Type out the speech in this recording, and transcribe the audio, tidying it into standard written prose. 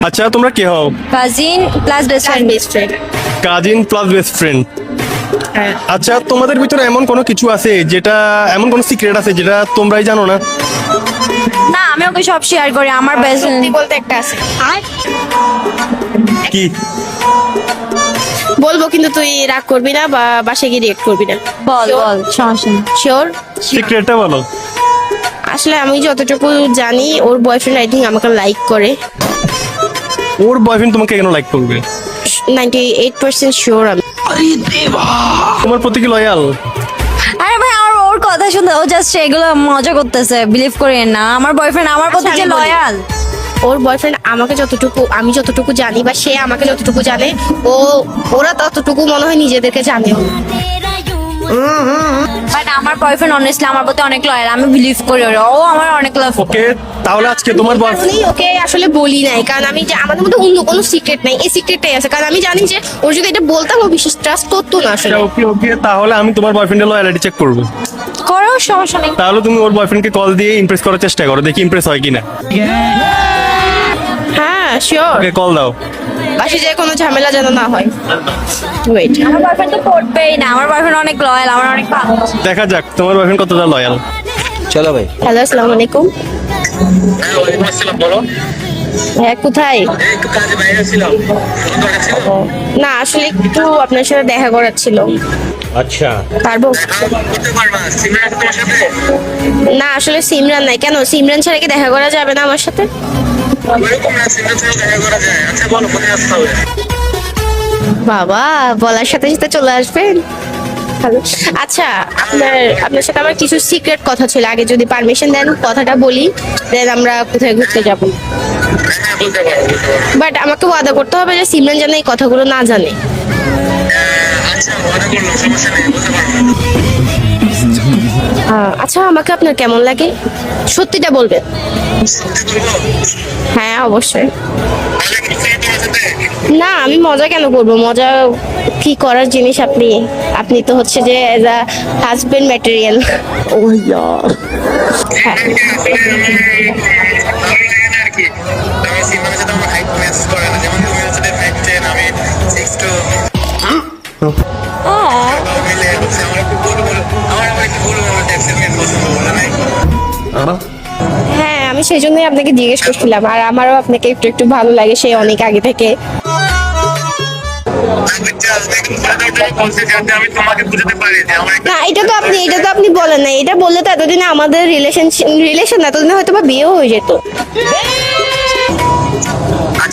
আচ্ছা তোমরা কে হও? Cousin plus best friend. Cousin plus best friend. হ্যাঁ। আচ্ছা তোমাদের ভিতরে এমন কোনো কিছু আছে যেটা, এমন কোনো সিক্রেট আছে যেটা তোমরাই জানো না? না, আমি ওকে সব শেয়ার করি। আমার বেস্ট বলতে একটা আছে, কি? বলবো কিন্তু তুই রাগ করবি না বা বাসায় গিয়ে রিয়েক্ট করবি না। বল বল, সমস্যা নেই। শিওর? সিক্রেটটা বলো। আসলে আমি যতটুকু জানি ওর বয়ফ্রেন্ড আই থিঙ্ক আমাকে লাইক করে। ওর বয়ফ্রেন্ড তোমাকে কেন লাইক করবে? 98% শিওর আমি। তোমার প্রতি কি লয়াল? আরে ভাই, আমার ওর কথা শুনতে ও জাস্ট এগুলো মজা করতেছে, বিলিভ করেন না। আমার বয়ফ্রেন্ড আমার প্রতি আচ্ছা, যে আমি বলি। লয়াল। ওর বয়ফ্রেন্ড আমাকে যতটুকু, আমি যতটুকু জানি বা সে আমাকে যতটুকু জানে, ওরা ততটুকু মনে হয় নিজেদেরকে জানেও। বাট আমার বয়ফ্রেন্ড অনেস্টলি আমার প্রতি অনেক লয়াল, আমি বিলিভ করি ওর। ও আমার অনেক লাভ। ওকে, তাহলে আজকে তোমার বয়ফ্রেন্ড আমি ওকে আসলে বলি নাই, কারণ আমি যে আমাদের মধ্যে অন্য কোনো সিক্রেট নাই, এই সিক্রেটটাই আছে। কারণ আমি জানি যে ওর যদি এটা বলতাম ও বিশেষ ট্রাস্ট করতো না আসলে। ওকে ওকে, তাহলে আমি তোমার বয়ফ্রেন্ডের লয়ালিটি চেক করবো। করো, সমস্যা নেই। তাহলে তুমি ওর বয়ফ্রেন্ডকে কল দিয়ে ইমপ্রেস করার চেষ্টা করো, দেখি ইমপ্রেস হয় কিনা। হ্যাঁ শিওর। ওকে কল দাও। বাসে যে কোনো ঝামেলা যেন না হয়। ওয়েট, আমার বয়ফ্রেন্ড তো করবেই না। আমার বয়ফ্রেন্ড অনেক লয়াল, আমার অনেক ভালো। দেখা যাক তোমার বয়ফ্রেন্ড কতটা লয়াল। চলো ভাই। হ্যালো, আসসালামু আলাইকুম। বলো। হ্যাঁ, কোথায়? একটু কাজে বাইরে ছিলাম, দরকার ছিল। না, আসলে একটু আপনার সাথে দেখা করার ছিল। আচ্ছা, পারবো? করতে পারবা? সিমরান আছে তোমার সাথে? না, আসলে সিমরান নাই। কেন, সিমরান ছাড়া কি দেখা করা যাবে না আমার সাথে? ওইরকম না, সিমরান ছাড়া দেখা করা যায়। আচ্ছা বলো, কোথায় আসতে হবে? বাবা, বলার সাথে সাথে চলে আসবেন। ভালো। আচ্ছা, আপনার সাথে আমার কিছু সিক্রেট কথা ছিল। আগে যদি পারমিশন দেন কথাটা বলি, দেন আমরা কোথায় ঘুরতে যাব। হ্যাঁ, বলতে পারো, বলতে পারো। বাট আমাকে ওয়াদা করতে হবে যে সিমরান যেন এই কথাগুলো না জানে। আচ্ছা, ওয়াদা করলাম, সমস্যা নেই, বলতে পারো। আচ্ছা, আমাকে আপনার কেমন লাগে সত্যিটা বলবেন। সত্যি বলবো? হ্যাঁ, অবশ্যই। তাহলে কি ফ্রি তোমার সাথে? না, আমি মজা কেন করব? মজা কি করার জিনিস আপনি? আপনি তো হচ্ছে যে এজ আ হাজবেন্ড ম্যাটেরিয়াল। ও ইয়ার, হ্যাঁ। আসলে আমার ভালো লাগে না আর কি। আমি সিমরানের সাথে আমার হাইট ম্যাচ করে না। যেমন তুমি হচ্ছে 5'10", আমি 6'2". মিলে হচ্ছে আমার একটু ভুল আমার ট্যাক্সের মেয়ে পছন্দ বলে নাই। হ্যাঁ, আমি সেই জন্যই আপনাকে জিজ্ঞেস করছিলাম। আর আমারও আপনাকে একটু একটু ভালো লাগে, সেই অনেক আগে থেকে। আমি তোমাকে বুঝাতে পারি যে আমার না, এটা তো আপনি বলেন না। এটা বললে তো এতদিনে আমাদের রিলেশন এতদিনে হয়তো বা বিয়েও হয়ে যেত।